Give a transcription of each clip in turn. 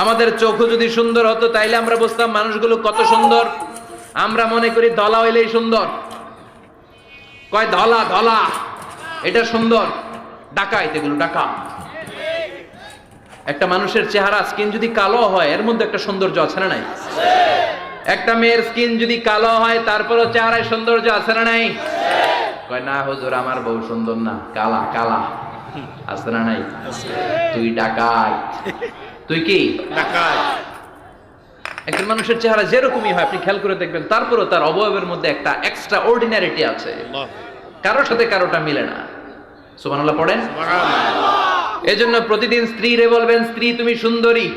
আমাদের চোখও যদি সুন্দর হতো তাইলে আমরা বুঝতাম মানুষগুলো কত সুন্দর। আমরা মনে করি ধলা হইলেই সুন্দর, কয় ধলা ধলা এটা সুন্দর, ডাকাইত, এগুলো ডাকা। একটা মানুষের চেহারা স্কিন যদি কালো হয় এর মধ্যে একটা সৌন্দর্য আছে না নাই? একটা মেয়ের স্কিন যদি কালো হয় তারপরও চেহারায় সৌন্দর্য আছে না নাই? কয় না হুজুর আমার বউ সুন্দর না, কালা কালা। আছে না নাই? তুই ডাকাই, তুই কি ডাকাই। একজন মানুষের চেহারা যেরকমই হয় আপনি খেয়াল করে দেখবেন তারপরও তার অবয়বের মধ্যে একটা এক্সট্রা অর্ডিনারিটি আছে, কারোর সাথে কারোটা মিলে না। সুবহানাল্লাহ পড়েন। এজন্য প্রতিদিন স্ত্রীরে বলবেন, স্ত্রী তুমি সুন্দরী,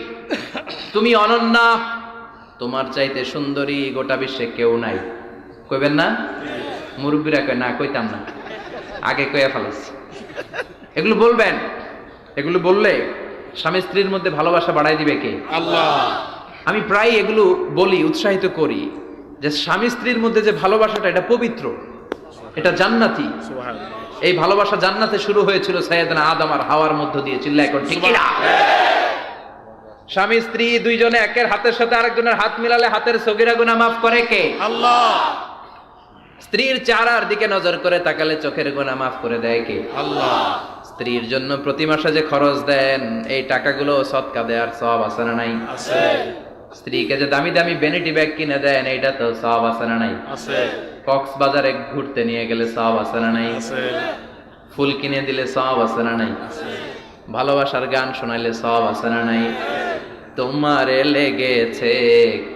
তুমি অনন্যা, তোমার চাইতে সুন্দরী গোটা বিশ্বে কেউ নাই। কইবেন না? মুরব্বীরা কয় না, কইতাম না, আগে কইয়া ফেলাইছি। এগুলো বলবেন, এগুলো বললে স্বামী স্ত্রীর মধ্যে ভালোবাসা বাড়াই দিবে কে? আল্লাহ। আমি প্রায় এগুলো বলি, উৎসাহিত করি যে স্বামী স্ত্রীর মধ্যে যে ভালোবাসাটা এটা পবিত্র, এটা জান্নাতি। সুবহানাল্লাহ। এই ভালোবাসা জান্নাতে শুরু হয়েছিল সাইয়েদনা আদম আর হাওয়ার মধ্য দিয়ে। চিল্লা এখন ঠিক কি না? স্বামী স্ত্রী দুইজনে একের হাতের সাথে আরেকজনের হাত মিলালে হাতের সগীরা গুনাহ মাফ করে কে? আল্লাহ। স্ত্রীর চেহারার দিকে নজর করে তাকালে চোখের গুনাহ মাফ করে দেয় কে? আল্লাহ। স্ত্রীর জন্য প্রতি মাসে যে খরচ দেন এই টাকাগুলো সদকা দেওয়ার সওয়াব আছে না নাই? আছে। স্ত্রীকে যে দামি দামি ভ্যানিটি ব্যাগ কিনে দেন এইটা তো সওয়াব আছে না নাই? আছে। কক্সবাজারে ঘুরতে নিয়ে গেলে সওয়াব আছে না নাই? আছে। ফুল কিনে দিলে সওয়াব আছে না নাই? ভালোবাসার গান শোনাইলে সওয়াব আছে না নাই? তোমারে লেগেছে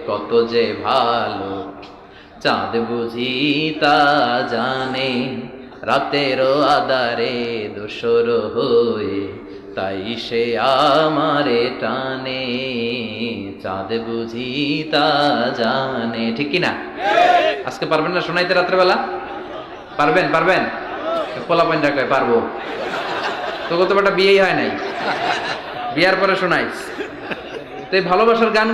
কত যে ভালো, চাঁদ বুঝি তা জানে, রাতেরও আধারে দোসর হয়ে তাই সে আমারে টানে, চাঁদ বুঝি তা জানে। ঠিক কি না? আজকে পারবেন না শোনাইতে রাত্রেবেলা? পারবেন? পারবেন? পোলা পয়েন্ট কয় পারবো। তো কত বেটা বিয়েই হয় নাই, বিয়ার পরে শোনাইস। তো এই ভালোবাসার গান